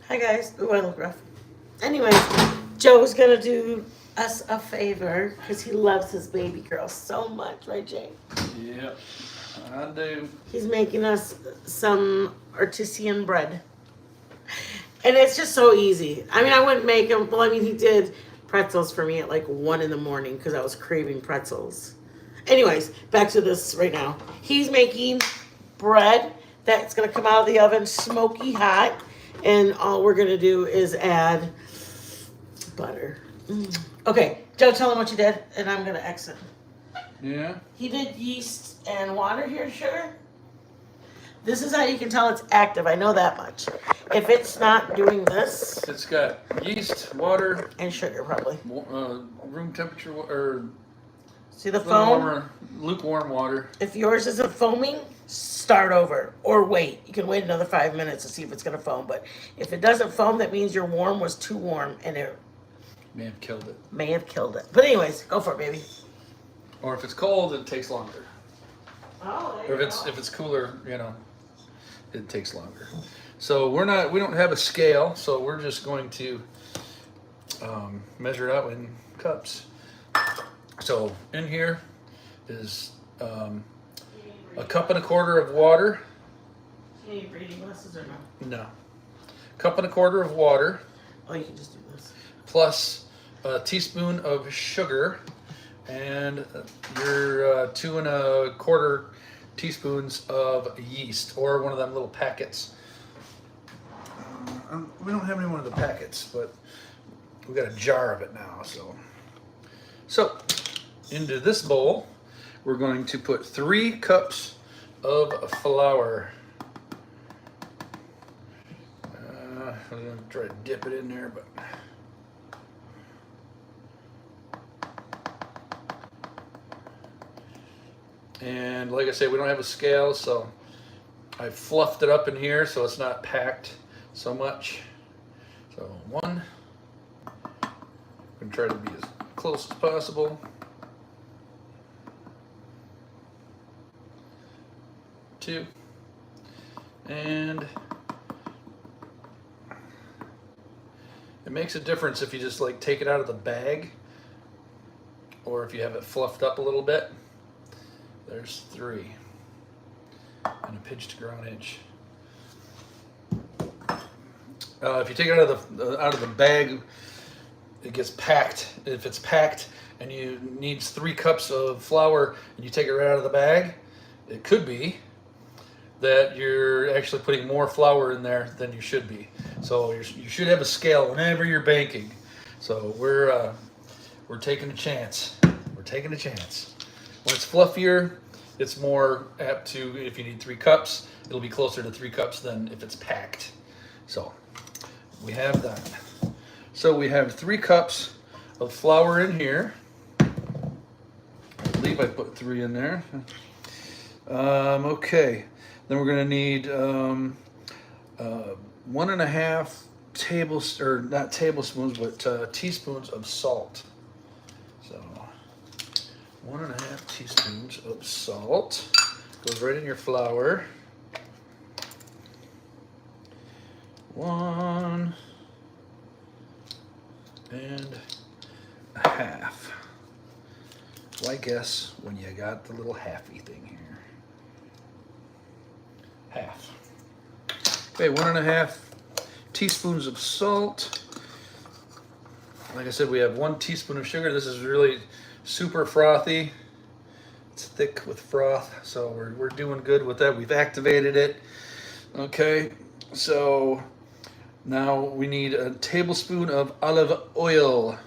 Hi guys. Ooh, I look rough. Anyways, Joe's gonna do us a favor because he loves his baby girl so much, right, Jay? Yep, I do. He's making us some artisan bread, and it's just so easy. I mean, I wouldn't make him. Well, I mean, he did pretzels for me at like 1 in the morning because I was craving pretzels. Anyways, back to this right now. He's making bread that's gonna come out of the oven smoky hot, and all we're gonna do is add butter. Okay, Joe, tell him what you did, and I'm gonna exit. Yeah. He did yeast and water here, sugar. This is how you can tell it's active. I know that much. If it's not doing this, It's got yeast, water, and sugar probably. room temperature, or See the a little foam? warmer, lukewarm water. If yours isn't foaming, start over or wait. You can wait another 5 minutes to see if it's gonna foam. But if it doesn't foam, that means your warm was too warm and it May have killed it. may have killed it. But anyways, go for it, baby. Or if it's cold, it takes longer. Oh, Or if it's cooler, it takes longer. So we don't have a scale, so we're just going to measure it out in cups. So in here is a 1.25 cups of water. Do you need reading glasses or no? No. 1.25 cups of water Oh, you can just do this. plus a teaspoon of sugar and your 2.25 teaspoons of yeast, or one of them little packets. We don't have any one of the packets, but we got a jar of it now. So into this bowl, we're going to put 3 cups of flour. I'm gonna try to dip it in there, but. And like I say, we don't have a scale, so I fluffed it up in here so it's not packed so much. So 1, I'm gonna try to be as close as possible. 2, and it makes a difference if you just like take it out of the bag or if you have it fluffed up a little bit. There's 3 and a pinch to ground inch. If you take it out of the bag, it gets packed. If it's packed and you needs 3 cups of flour and you take it right out of the bag, it could be that you're actually putting more flour in there than you should be. So you should have a scale whenever you're baking. So we're taking a chance. We're taking a chance. When it's fluffier, it's more apt to, if you need 3 cups, it'll be closer to 3 cups than if it's packed. So we have that. So we have 3 cups of flour in here. I believe I put 3 in there. Okay. Then we're gonna need 1.5 tablespoons, or not tablespoons, but teaspoons of salt. So 1.5 teaspoons of salt goes right in your flour. 1.5. Why guess when you got the little halfy thing here? Half. Okay, 1.5 teaspoons of salt. Like I said, we have 1 teaspoon of sugar. This is really super frothy. It's thick with froth, so we're doing good with that. We've activated it. Okay, so now we need a tablespoon of olive oil.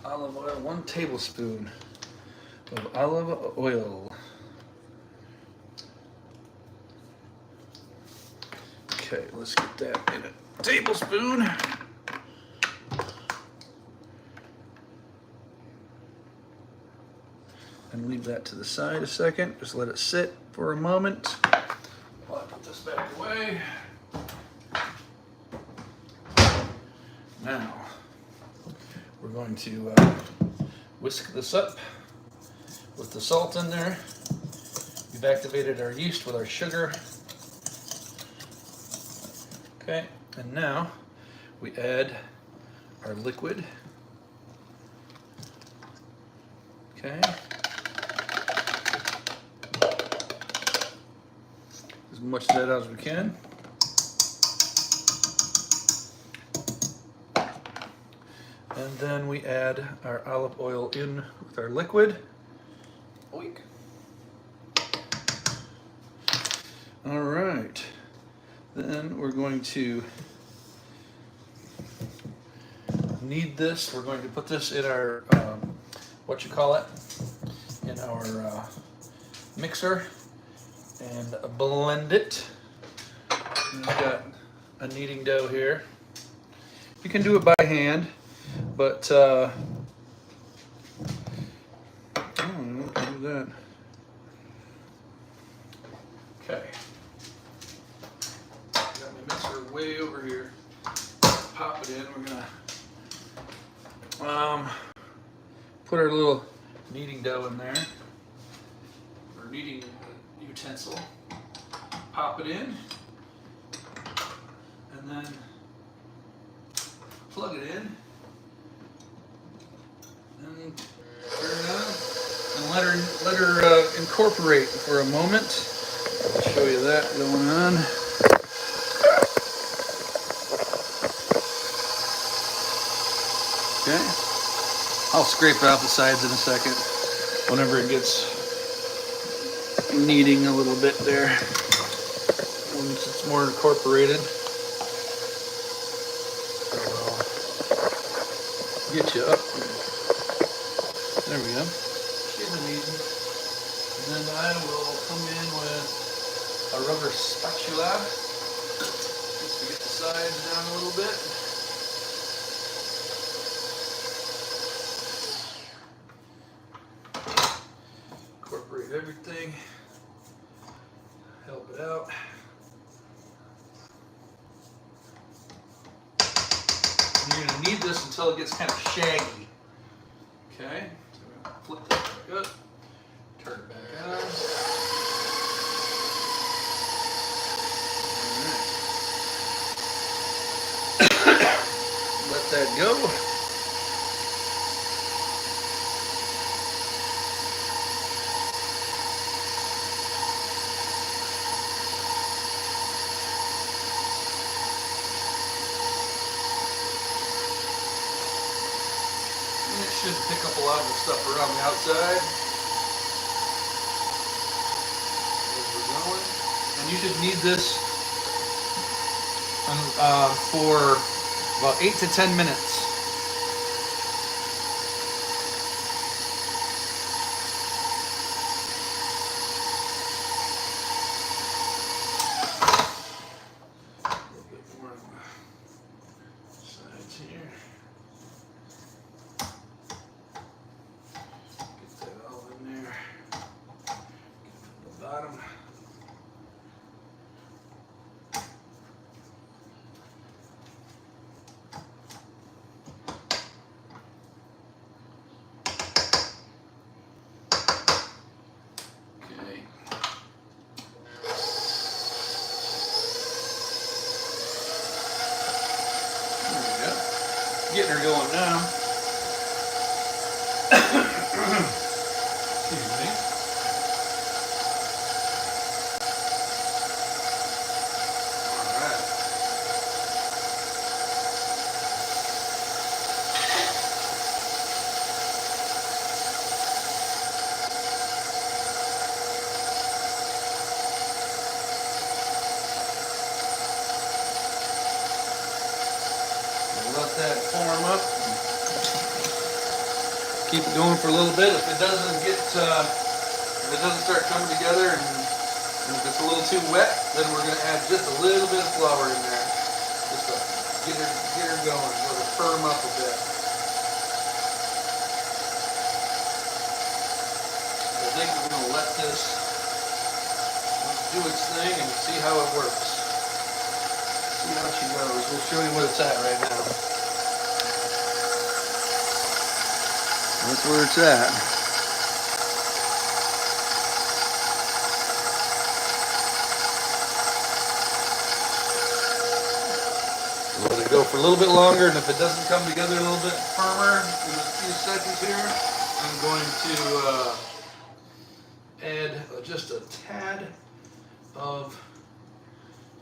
Olive oil, 1 tablespoon of olive oil. Okay, let's get that in a tablespoon. And leave that to the side a second. Just let it sit for a moment. I'll put this back away. Now, we're going to whisk this up with the salt in there. We've activated our yeast with our sugar. Okay, and now we add our liquid. Okay. As much of that as we can. And then we add our olive oil in with our liquid. Oink. All right. Then we're going to knead this. We're going to put this in our, in our mixer and blend it. We've got a kneading dough here. You can do it by hand, but I don't know what to do with that. Okay. Got my mixer way over here. Pop it in. We're gonna put our little kneading dough in there, or kneading utensil. Pop it in, and then plug it in, and turn it on, and let her incorporate for a moment. I'll show you that going on. Okay, I'll scrape out the sides in a second whenever it gets kneading a little bit there. Once it's more incorporated, get you up. There we go. She's kneading. And then I will come in with a rubber spatula just to get the sides down a little bit. Incorporate everything. Help it out. And you're going to knead this until it gets kind of shaggy. Okay, so we're going to flip that back up, turn it back on. Alright. Let that go. Should pick up a lot of the stuff around the outside as we're going. And you should knead this for about 8 to 10 minutes. A little bit more on the sides here. Bottom. Okay. There we go. Getting her going now. Excuse me. Let that form up. Keep it going for a little bit. If it doesn't start coming together, and if it's a little too wet, then we're going to add just a little bit of flour in there, just to get her going, let her firm up a bit. I think we're going to let this do its thing and see how it works. See how she goes. We'll show you what it's at right now. That's where it's at. for a little bit longer, and if it doesn't come together a little bit firmer in a few seconds here, I'm going to add just a tad of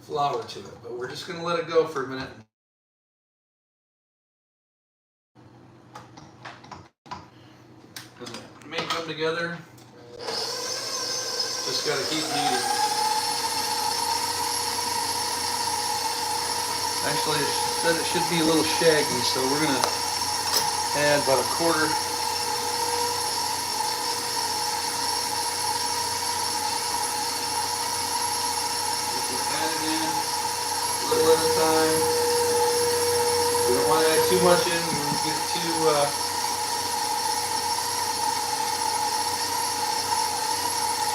flour to it. But we're just going to let it go for a minute. Because it may come together. Just got to keep kneading. Actually, it said it should be a little shaggy, so we're going to add about a quarter. Add it in a little at a time. We don't want to add too much in. We won't get too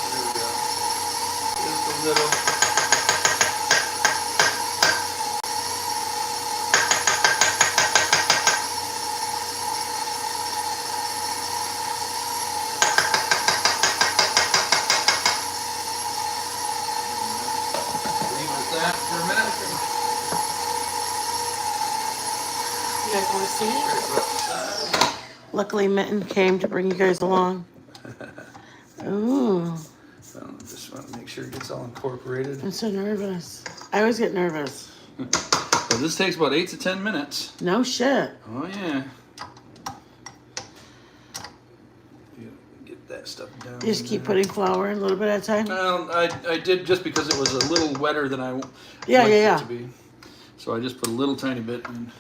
there we go. Just a little. That for a minute. You guys want to see it? Luckily, Mitten came to bring you guys along. Ooh. So just want to make sure it gets all incorporated. I'm so nervous. I always get nervous. So this takes about 8 to 10 minutes. No shit. Oh yeah. Get that stuff down. You just keep putting flour in a little bit at a time? Well, I did just because it was a little wetter than I wanted Yeah. it to be. So I just put a little tiny bit in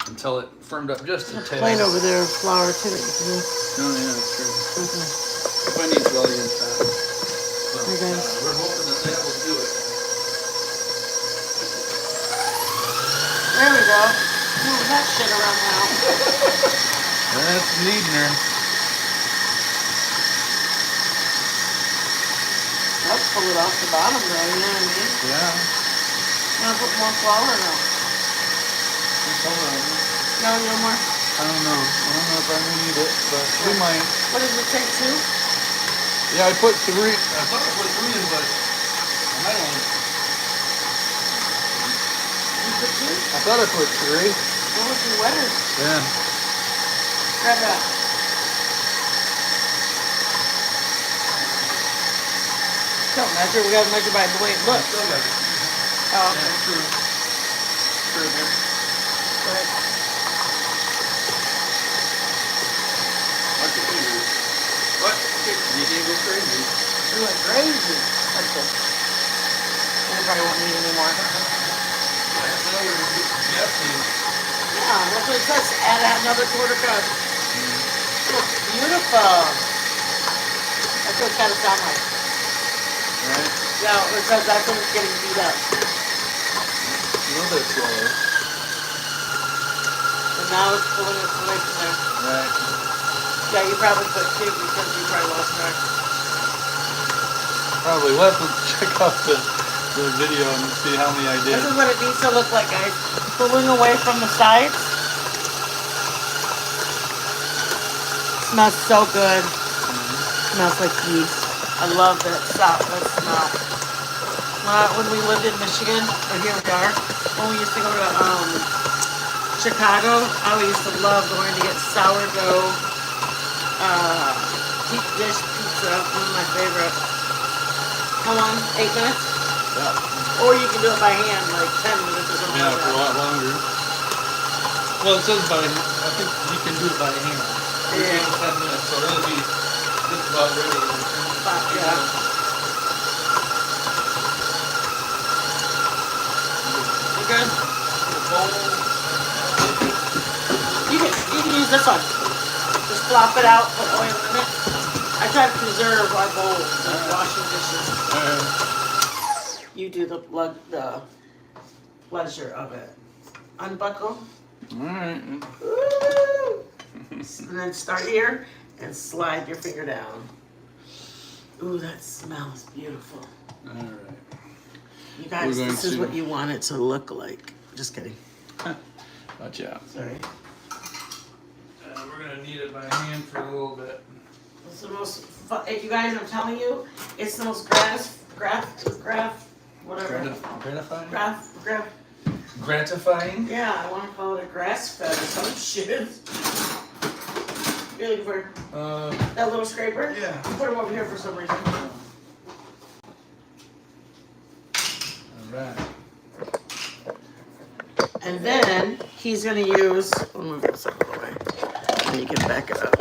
until it firmed up just a tad. Plate over there of flour too that you can use. Oh yeah, that's true. Okay. If I need to, I'll use that. But, Okay. we're hoping that that will do it. There we go. Move that shit around now. That's needing her. Let's pull it off the bottom though, you know what I mean? Yeah. I'm gonna put more flour now. Hold on. No, no more. I don't know. I don't know if I need it, but we might. What does it take, 2? Yeah, I put 3. I thought I put 3 in, but I might only. You put 2? I thought I put 3. What was your wetter? Yeah. Grab that. Don't measure. We gotta measure by the way it looks. Still got it. Oh, okay. Yeah, true. True there. Right. What the fingers? What? You can't go crazy. You went crazy. That's good. You probably won't need any more. That's another guessing. Yeah, that's what it says. Add another quarter cup. Looks beautiful. That's what it's gotta sound like. Right? Yeah, it says that's when it's getting beat up. A little bit slower. And now it's pulling its away from there. Right. Yeah, you probably put 2 because you probably lost track. Probably. We'll have to check out the video and see how many I did. This is what it needs to look like, guys. Pulling away from the sides. Smells so good. Smells like yeast. I love that smell. When we lived in Michigan, or here we are, when we used to go to Chicago, I used to love going to get sourdough deep dish pizza. One of my favorite. How long? 8 minutes? Yeah. Or you can do it by hand, like 10 minutes or something Yeah, like for a that. lot longer. Well, it says by, I think you can do it by hand. Yeah. 10 minutes, so it'll be just about ready. Yeah. You good? You can use this one. Just flop it out, put oil in it. I try to preserve our bowls and washing dishes. You do the pleasure of it. Unbuckle. Alright. Woo! And then start here and slide your finger down. Ooh, that smells beautiful. Alright. You guys, this is what you want it to look like. Just kidding. Gotcha. Sorry. We're gonna knead it by hand for a little bit. It's the most fun. You guys, I'm telling you, it's the most whatever. Gratifying? Gratifying? Yeah, I want to call it a grass fed or some shit. You're looking for that little scraper? Yeah. Put him over here for some reason. Alright. And then he's going to use, I'll move this out of the way, and you can back it up.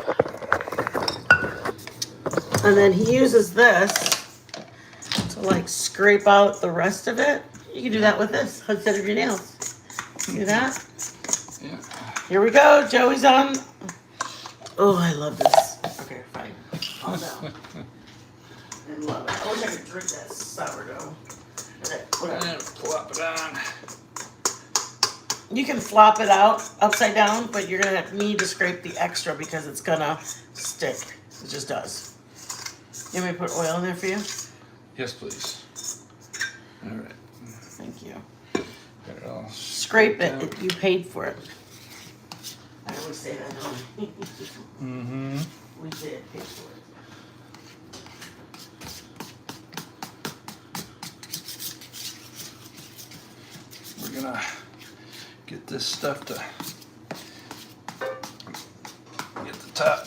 And then he uses this to like scrape out the rest of it. You can do that with this instead of your nails. See that? Yeah. Here we go. Joey's on. Oh, I love this. Okay, fine. Calm down. I love it. I wish I could drink that sourdough. Okay, whatever. And plop it on. You can flop it out upside down, but you're gonna need to scrape the extra because it's gonna stick. It just does. You want me to put oil in there for you? Yes, please. Alright. Thank you. Got it all. Scrape it. You paid for it. I always say that, don't I? Mm-hmm. We did pay for it. We're gonna get this stuff to get the top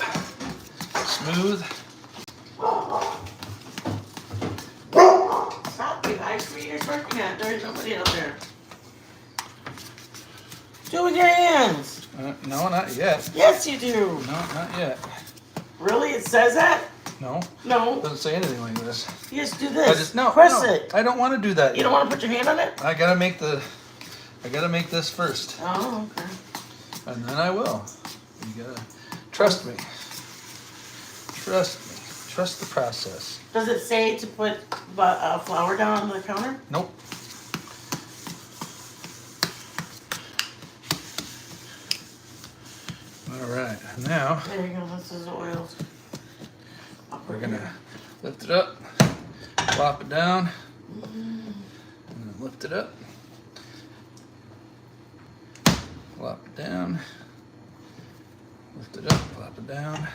smooth. Stop, you guys. 3 years working at. There's nobody out there. Do it with your hands. No, not yet. Yes, you do. No, not yet. Really? It says that? No, No. it doesn't say anything like this. You just do I this. just no. Press no, it. I don't want to do that. You don't want to put your hand on it? I gotta make this first, Oh, okay. and then I will. You gotta trust me. Trust me. Trust the process. Does it say to put flour down on the counter? Nope. All right, now There you go. This is oiled. we're gonna lift it up, plop it down, and then lift it up, plop it down, lift it up, plop it down,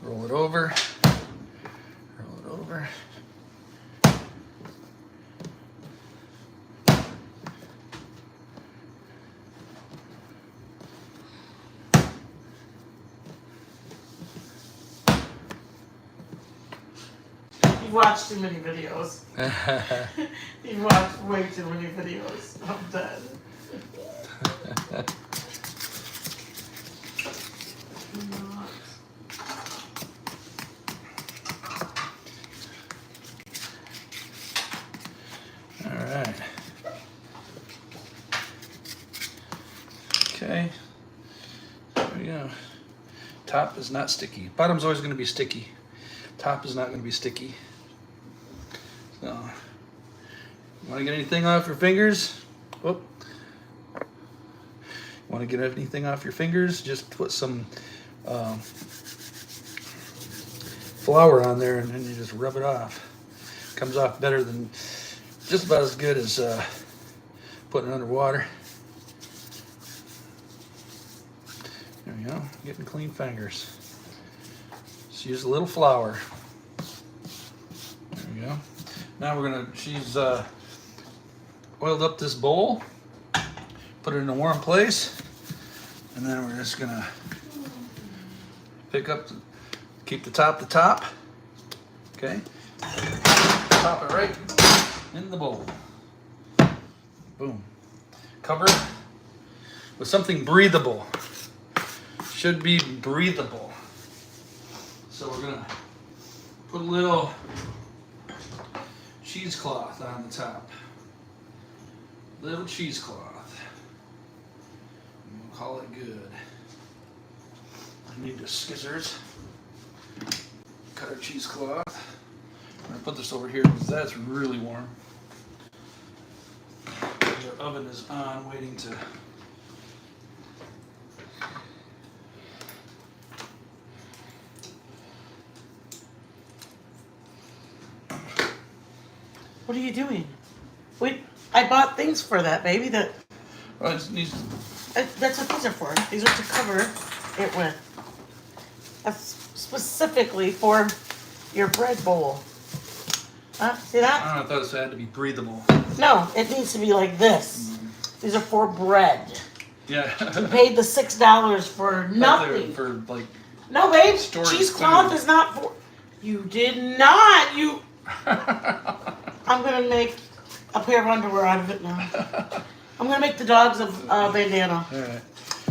roll it over, roll it over. You've watched too many videos. You've watched way too many videos. I'm dead. All right. Okay. There we go. Top is not sticky. Bottom's always going to be sticky. Top is not going to be sticky. So, want to get anything off your fingers? Whoop. Want to get anything off your fingers? Just put some flour on there and then you just rub it off. Comes off better than, just about as good as putting it under water. There we go, getting clean fingers. Just use a little flour. There we go. Now we're gonna, she's oiled up this bowl, put it in a warm place, and then we're just gonna pick up, keep the top, okay? Pop it right in the bowl. Boom. Cover it with something breathable. Should be breathable. So we're gonna put a little cheesecloth on the top. Little cheesecloth. And we'll call it good. I need the scissors. Cut our cheesecloth. I'm gonna put this over here because that's really warm. The oven is on, waiting to. What are you doing? Wait, I bought things for that, baby. That Well, it just needs. that's what these are for. These are to cover it with. That's specifically for your bread bowl. See that? I thought it had to be breathable. No, it needs to be like this. These are for bread. Yeah. You paid the $6 for nothing. For like. No, babe. Storing Cheesecloth food. is not for. You did not. You. I'm gonna make a pair of underwear out of it now. I'm gonna make the dogs a bandana. All right.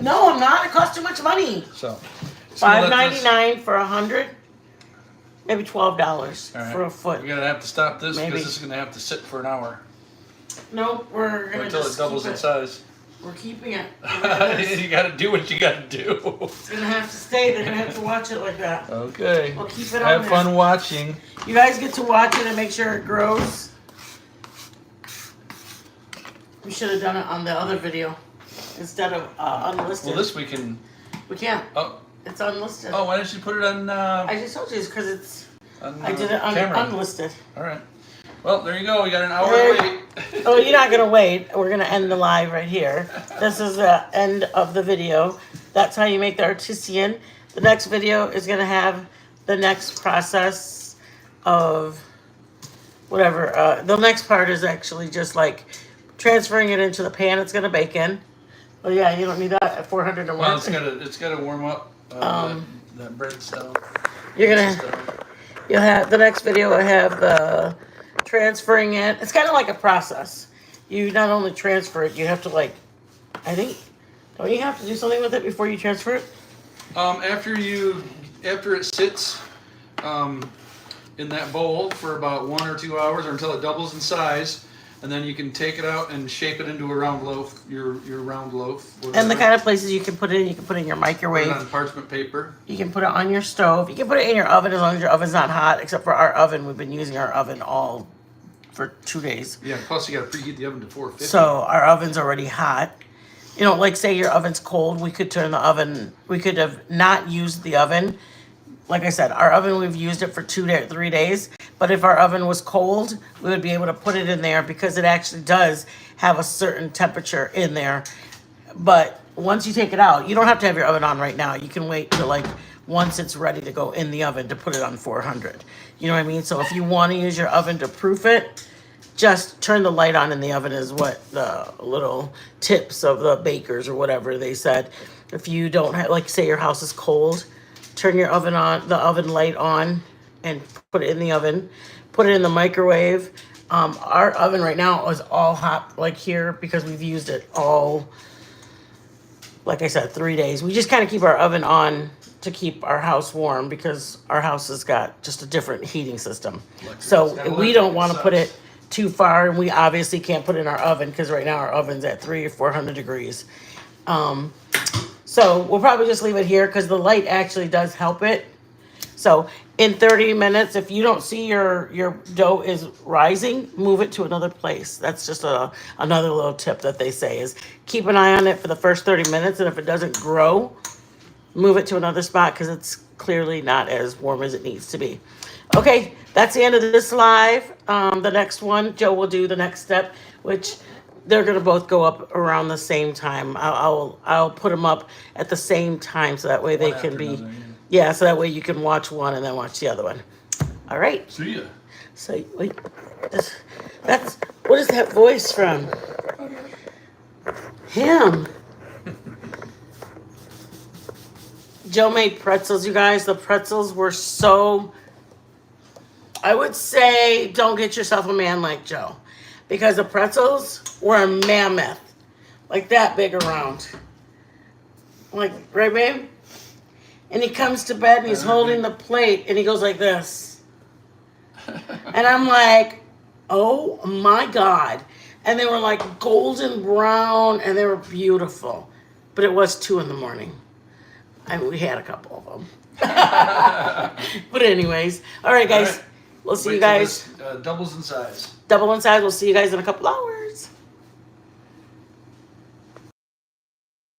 No, I'm not. It costs too much money. So. $5.99 for 100. Maybe $12 All right. for a foot. We're gonna have to stop this Maybe. because this is gonna have to sit for an hour Nope, we're gonna until just it doubles keep in it. size. We're keeping it. It's You gotta do what you gotta do. gonna have to stay. They're gonna have to watch it like that. Okay. We'll keep it on Have there. fun watching. You guys get to watch it and make sure it grows. We should have done it on the other video instead of unlisted. Well, this we can. We can't. Oh. It's unlisted. Oh, why didn't you put it on? I just told you it's because it's. I did it camera. unlisted. All right. Well, there you go. We got an hour There- to wait. Oh, you're not gonna wait. We're gonna end the live right here. This is the end of the video. That's how you make the artisan. The next video is gonna have the next process of whatever. The next part is actually just like transferring it into the pan it's gonna bake in. Oh yeah, you don't need that at 400 to Well, work. it's gotta warm up. That bread stove. You're you'll have the next video. Will have the transferring it. It's kind of like a process. You not only transfer it, you have to like, I think, don't you have to do something with it before you transfer it? After it sits in that bowl for about 1 or 2 hours or until it doubles in size, and then you can take it out and shape it into a round loaf, your round loaf. And the kind of places you can put it in, you can put it in your Put it microwave. on parchment paper. You can put it on your stove. You can put it in your oven as long as your oven's not hot, except for our oven. We've been using our oven all for 2 days. Yeah, plus you gotta preheat the oven to 450. So our oven's already hot. You know, like say your oven's cold, we could turn the oven, we could have not used the oven. Like I said, our oven, we've used it for 3 days. But if our oven was cold, we would be able to put it in there because it actually does have a certain temperature in there. But once you take it out, you don't have to have your oven on right now. You can wait till like once it's ready to go in the oven to put it on 400. You know what I mean? So if you want to use your oven to proof it, just turn the light on in the oven is what the little tips of the bakers or whatever they said. If you don't have, like say your house is cold, turn your oven on, the oven light on, and put it in the oven. Put it in the microwave. Our oven right now is all hot like here because we've used it all, like I said, 3 days. We just kind of keep our oven on to keep our house warm because our house has got just a different heating system. So we don't want to put it too far, and we obviously can't put it in our oven because right now our oven's at 300 or 400 degrees. So we'll probably just leave it here because the light actually does help it. So in 30 minutes, if you don't see your dough is rising, move it to another place. That's just another little tip that they say is keep an eye on it for the first 30 minutes. And if it doesn't grow, move it to another spot because it's clearly not as warm as it needs to be. Okay, that's the end of this live. The next one, Joe will do the next step, which they're gonna both go up around the same time. I'll put them up at the same time so that way they One can after be, another, yeah, so that way you can watch one and then watch the other one. All right. See ya. So wait, that's what is that voice from? Him. Joe made pretzels, you guys. The pretzels were so, I would say don't get yourself a man like Joe because the pretzels were a mammoth, like that big around. Like, right, babe? And he comes to bed and he's holding the plate and he goes like this. And I'm like, oh my God. And they were like golden brown and they were beautiful. But it was 2 a.m. We had a couple of them. But anyways, all right, guys. All right. We'll see Wait you till guys. this, doubles in size. Double in size. We'll see you guys in a couple hours.